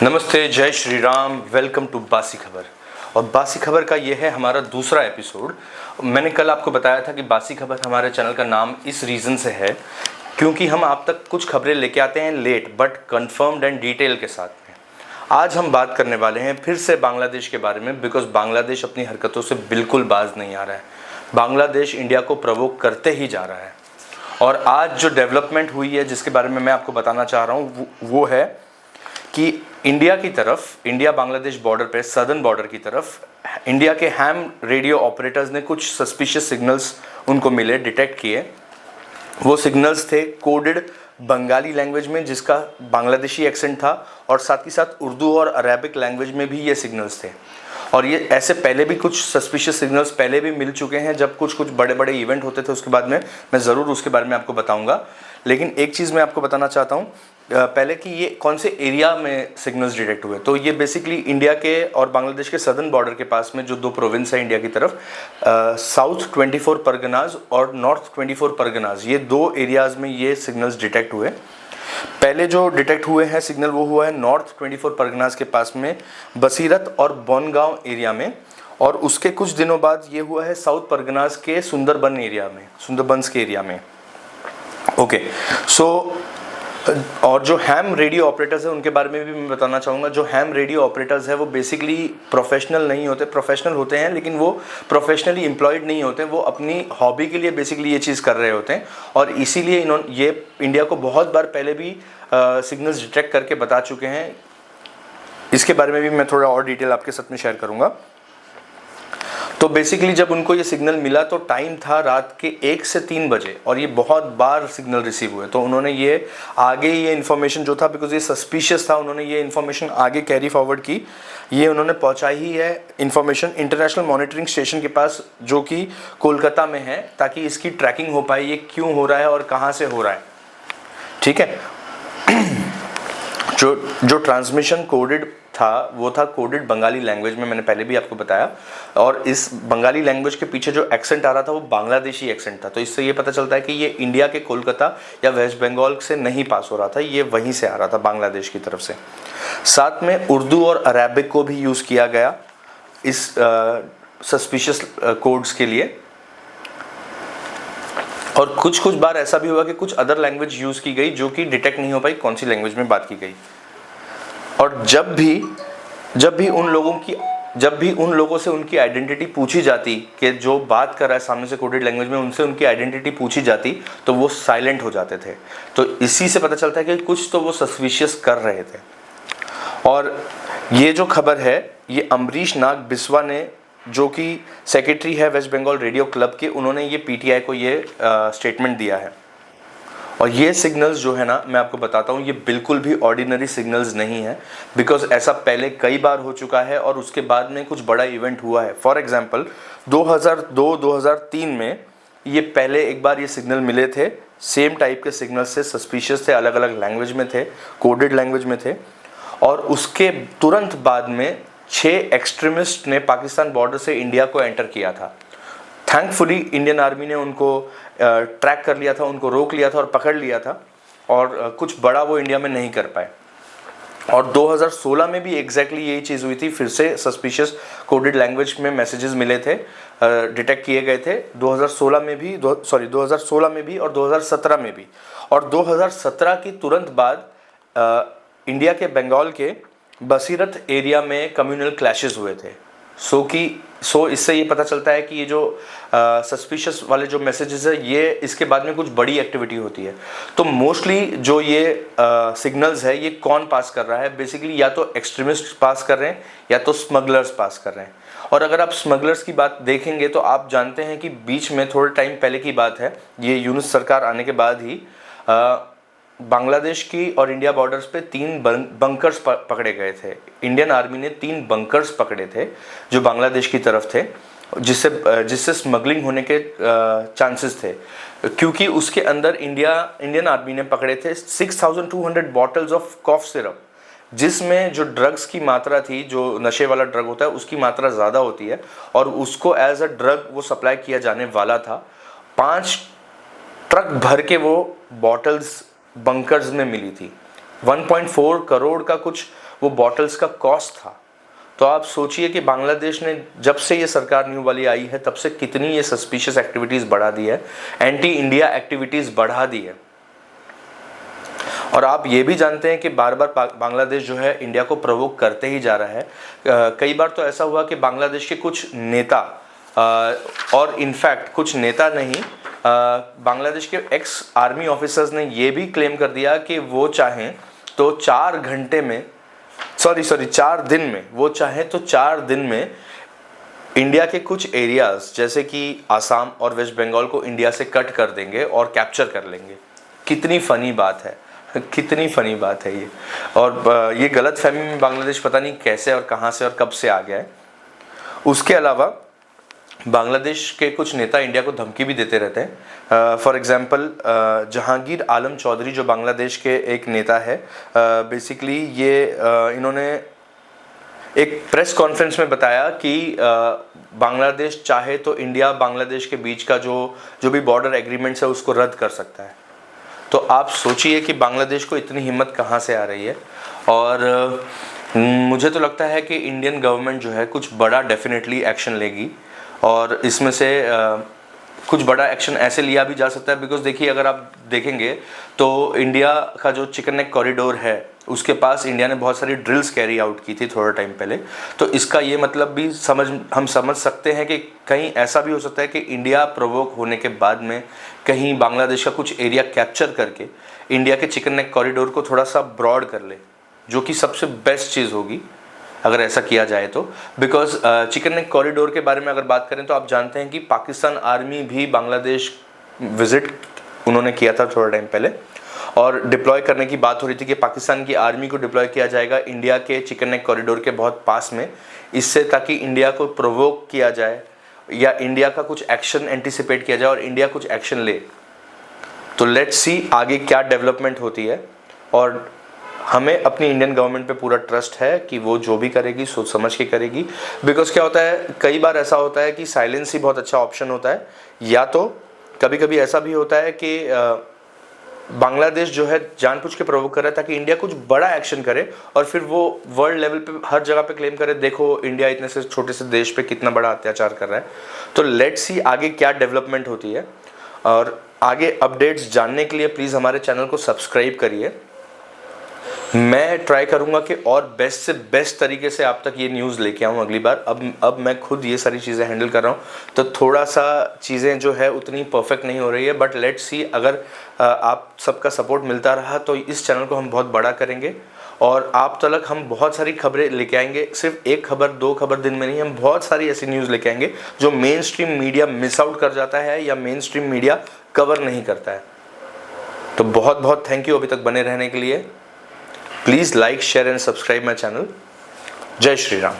नमस्ते, जय Shri Ram, welcome to बासी खबर। और बासी खबर का ये है हमारा दूसरा एपिसोड। मैंने कल आपको बताया था कि बासी खबर हमारे चैनल का नाम इस रीज़न से है क्योंकि हम आप तक कुछ खबरें लेके आते हैं late but confirmed and detail के साथ में। आज हम बात करने वाले हैं फिर से बांग्लादेश के बारे में, बिकॉज बांग्लादेश अपनी हरकतों से बिल्कुल बाज नहीं आ रहा है। बांग्लादेश इंडिया को प्रवोक करते ही जा रहा है। और आज जो डेवलपमेंट हुई है जिसके बारे में मैं आपको बताना चाह रहा हूँ वो है कि इंडिया की तरफ, इंडिया बांग्लादेश बॉर्डर पे, सदर्न बॉर्डर की तरफ इंडिया के हैम रेडियो ऑपरेटर्स ने कुछ सस्पिशियस सिग्नल्स उनको मिले, डिटेक्ट किए। वो सिग्नल्स थे कोडेड बंगाली लैंग्वेज में जिसका बांग्लादेशी एक्सेंट था, और साथ ही साथ उर्दू और अरेबिक लैंग्वेज में भी ये सिग्नल्स थे। और ये ऐसे पहले भी कुछ सस्पिशियस सिग्नल्स पहले भी मिल चुके हैं जब कुछ बड़े बड़े इवेंट होते थे। उसके बाद में मैं ज़रूर उसके बारे में आपको बताऊंगा। लेकिन एक चीज़ मैं आपको बताना चाहता हूँ पहले कि ये कौन से एरिया में सिग्नल्स डिटेक्ट हुए। तो ये बेसिकली इंडिया के और बांग्लादेश के सदर्न बॉर्डर के पास में जो दो प्रोविंस है इंडिया की तरफ, साउथ 24 परगनाज और नॉर्थ 24 परगनाज, ये दो एरियाज़ में ये सिग्नल्स डिटेक्ट हुए। पहले जो डिटेक्ट हुए हैं सिग्नल वो हुआ है नॉर्थ 24 परगनाज के पास में बसीरत और बोनगांव एरिया में, और उसके कुछ दिनों बाद ये हुआ है साउथ परगनाज के सुंदरबन एरिया में, सुंदरबंस के एरिया में। ओके, सो और जो हैम रेडियो ऑपरेटर्स है उनके बारे में भी मैं बताना चाहूँगा। जो हैम रेडियो ऑपरेटर्स है वो बेसिकली प्रोफेशनल नहीं होते, प्रोफेशनल होते हैं लेकिन वो प्रोफेशनली एम्प्लॉयड नहीं होते, वो अपनी हॉबी के लिए बेसिकली ये चीज़ कर रहे होते हैं। और इसीलिए इन्होंने ये इंडिया को बहुत बार पहले भी सिग्नल्स डिटेक्ट करके बता चुके हैं। इसके बारे में भी मैं थोड़ा और डिटेल आपके साथ में शेयर करूँगा। तो बेसिकली जब उनको ये सिग्नल मिला तो टाइम था रात के 1 से 3 बजे, और ये बहुत बार सिग्नल रिसीव हुए। तो उन्होंने ये आगे ये इन्फॉर्मेशन जो था, बिकॉज ये सस्पिशियस था, उन्होंने ये इन्फॉर्मेशन आगे कैरी फॉरवर्ड की। ये उन्होंने पहुंचाई ही है इन्फॉर्मेशन इंटरनेशनल मॉनिटरिंग स्टेशन के पास जो कि कोलकाता में है, ताकि इसकी ट्रैकिंग हो पाए, ये क्यों हो रहा है और कहाँ से हो रहा है। ठीक है। जो ट्रांसमिशन कोडेड था वो था कोडेड बंगाली लैंग्वेज में, मैंने पहले भी आपको बताया। और इस बंगाली लैंग्वेज के पीछे जो एक्सेंट आ रहा था वो बांग्लादेशी एक्सेंट था। तो इससे ये पता चलता है कि ये इंडिया के कोलकाता या वेस्ट बंगाल से नहीं पास हो रहा था, ये वहीं से आ रहा था, बांग्लादेश की तरफ से। साथ में उर्दू और अरेबिक को भी यूज़ किया गया इस सस्पिशियस कोड्स के लिए। और कुछ बार ऐसा भी हुआ कि कुछ अदर लैंग्वेज यूज़ की गई जो कि डिटेक्ट नहीं हो पाई कौन सी लैंग्वेज में बात की गई। और जब भी उन लोगों से उनकी आइडेंटिटी पूछी जाती कि जो बात कर रहा है सामने से कोडेड लैंग्वेज में, उनसे उनकी आइडेंटिटी पूछी जाती तो वो साइलेंट हो जाते थे। तो इसी से पता चलता है कि कुछ तो वो सस्पिशियस कर रहे थे। और ये जो खबर है ये अमरीश नाग बिस्वा ने, जो कि सेक्रेटरी है वेस्ट बंगाल रेडियो क्लब के, उन्होंने ये पीटीआई को ये स्टेटमेंट दिया है। और ये सिग्नल्स जो है ना, मैं आपको बताता हूँ, ये बिल्कुल भी ऑर्डिनरी सिग्नल्स नहीं है, बिकॉज ऐसा पहले कई बार हो चुका है और उसके बाद में कुछ बड़ा इवेंट हुआ है। फॉर एग्जांपल 2002-2003 में ये पहले एक बार ये सिग्नल मिले थे, सेम टाइप के सिग्नल्स से, सस्पिशियस थे, अलग अलग लैंग्वेज में थे, कोडेड लैंग्वेज में थे। और उसके तुरंत बाद में 6 एक्सट्रीमिस्ट ने पाकिस्तान बॉर्डर से इंडिया को एंटर किया था। थैंकफुली इंडियन आर्मी ने उनको ट्रैक कर लिया था, उनको रोक लिया था और पकड़ लिया था, और कुछ बड़ा वो इंडिया में नहीं कर पाए। और 2016 में भी एग्जैक्टली यही चीज़ हुई थी, फिर से सस्पिशियस कोडेड लैंग्वेज में मैसेजेस मिले थे, डिटेक्ट किए गए थे 2016 में भी और 2017 में भी। और 2017 की तुरंत बाद इंडिया के बंगाल के बसीरत एरिया में कम्युनल क्लैशेस हुए थे। सो इससे ये पता चलता है कि ये जो सस्पिशियस वाले जो मैसेजेस है, ये इसके बाद में कुछ बड़ी एक्टिविटी होती है। तो मोस्टली जो ये सिग्नल्स है ये कौन पास कर रहा है, बेसिकली या तो एक्सट्रीमिस्ट पास कर रहे हैं या तो स्मगलर्स पास कर रहे हैं। और अगर आप स्मगलर्स की बात देखेंगे तो आप जानते हैं कि बीच में थोड़े टाइम पहले की बात है, ये यूनुस सरकार आने के बाद ही बांग्लादेश की और इंडिया बॉर्डर्स पे 3 बंकर्स पकड़े गए थे। इंडियन आर्मी ने 3 बंकर्स पकड़े थे जो बांग्लादेश की तरफ थे, जिससे स्मगलिंग होने के चांसेस थे, क्योंकि उसके अंदर इंडियन आर्मी ने पकड़े थे 6200 बॉटल्स ऑफ कॉफ सिरप, जिसमें जो ड्रग्स की मात्रा थी, जो नशे वाला ड्रग होता है उसकी मात्रा ज़्यादा होती है, और उसको एज अ ड्रग वो सप्लाई किया जाने वाला था। 5 ट्रक भर के वो बॉटल्स बंकर्स में मिली थी। 1.4 करोड़ का कुछ वो बॉटल्स का कॉस्ट था। तो आप सोचिए कि बांग्लादेश ने जब से ये सरकार न्यू वाली आई है तब से कितनी ये सस्पिशियस एक्टिविटीज़ बढ़ा दी है, एंटी इंडिया एक्टिविटीज़ बढ़ा दी है। और आप ये भी जानते हैं कि बार बार बांग्लादेश जो है इंडिया को प्रोवोक करते ही जा रहा है। कई बार तो ऐसा हुआ कि बांग्लादेश के कुछ नेता और इनफैक्ट कुछ नेता नहीं, बांग्लादेश के एक्स आर्मी ऑफिसर्स ने ये भी क्लेम कर दिया कि वो चाहें तो 4 दिन में, वो चाहें तो 4 दिन में इंडिया के कुछ एरियाज जैसे कि आसाम और वेस्ट बंगाल को इंडिया से कट कर देंगे और कैप्चर कर लेंगे। कितनी फ़नी बात है, कितनी फ़नी बात है ये। और ये गलत फहमी में बांग्लादेश पता नहीं कैसे और कहाँ से और कब से आ गया है। उसके अलावा बांग्लादेश के कुछ नेता इंडिया को धमकी भी देते रहते हैं। फॉर एग्जांपल जहांगीर आलम चौधरी जो बांग्लादेश के एक नेता है, बेसिकली ये इन्होंने एक प्रेस कॉन्फ्रेंस में बताया कि बांग्लादेश चाहे तो इंडिया बांग्लादेश के बीच का जो भी बॉर्डर एग्रीमेंट्स है उसको रद्द कर सकता है। तो आप सोचिए कि बांग्लादेश को इतनी हिम्मत कहाँ से आ रही है। और मुझे तो लगता है कि इंडियन गवर्नमेंट जो है कुछ बड़ा डेफिनेटली एक्शन लेगी, और इसमें से कुछ बड़ा एक्शन ऐसे लिया भी जा सकता है। बिकॉज देखिए, अगर आप देखेंगे तो इंडिया का जो चिकन नेक कॉरिडोर है उसके पास इंडिया ने बहुत सारी ड्रिल्स कैरी आउट की थी थोड़ा टाइम पहले। तो इसका ये मतलब भी हम समझ सकते हैं कि कहीं ऐसा भी हो सकता है कि इंडिया प्रोवोक होने के बाद में कहीं बांग्लादेश का कुछ एरिया कैप्चर करके इंडिया के चिकन नेक कॉरिडोर को थोड़ा सा ब्रॉड कर ले, जो कि सबसे बेस्ट चीज़ होगी अगर ऐसा किया जाए तो। बिकॉज चिकन नेक कॉरिडोर के बारे में अगर बात करें तो आप जानते हैं कि पाकिस्तान आर्मी भी बांग्लादेश विजिट उन्होंने किया था थोड़ा टाइम पहले, और डिप्लॉय करने की बात हो रही थी कि पाकिस्तान की आर्मी को डिप्लॉय किया जाएगा इंडिया के चिकन नेक कॉरिडोर के बहुत पास में, इससे ताकि इंडिया को प्रोवोक किया जाए या इंडिया का कुछ एक्शन एंटिसिपेट किया जाए और इंडिया कुछ एक्शन ले। तो लेट्स सी आगे क्या डेवलपमेंट होती है। और हमें अपनी इंडियन गवर्नमेंट पे पूरा ट्रस्ट है कि वो जो भी करेगी सोच समझ के करेगी। बिकॉज क्या होता है, कई बार ऐसा होता है कि साइलेंस ही बहुत अच्छा ऑप्शन होता है, या तो कभी कभी ऐसा भी होता है कि बांग्लादेश जो है जानबूझ के प्रोवोक कर रहा है ताकि इंडिया कुछ बड़ा एक्शन करे, और फिर वो वर्ल्ड लेवल पे हर जगह पे क्लेम करे, देखो इंडिया इतने से छोटे से देश पे कितना बड़ा अत्याचार कर रहा है। तो लेट्स सी आगे क्या डेवलपमेंट होती है। और आगे अपडेट्स जानने के लिए प्लीज़ हमारे चैनल को सब्सक्राइब करिए। मैं ट्राई करूंगा कि और बेस्ट से बेस्ट तरीके से आप तक ये न्यूज़ लेके आऊँ अगली बार। अब मैं खुद ये सारी चीज़ें हैंडल कर रहा हूँ, तो थोड़ा सा चीज़ें जो है उतनी परफेक्ट नहीं हो रही है, बट लेट्स सी अगर आप सबका सपोर्ट मिलता रहा तो इस चैनल को हम बहुत बड़ा करेंगे और आप तक हम बहुत सारी खबरें लेके आएंगे। सिर्फ एक खबर 2 खबर दिन में नहीं, हम बहुत सारी ऐसी न्यूज़ लेके आएंगे जो main stream media miss out कर जाता है या मेन स्ट्रीम मीडिया कवर नहीं करता है। तो बहुत बहुत थैंक यू अभी तक बने रहने के लिए। Please like, share and subscribe my channel. जय श्री राम।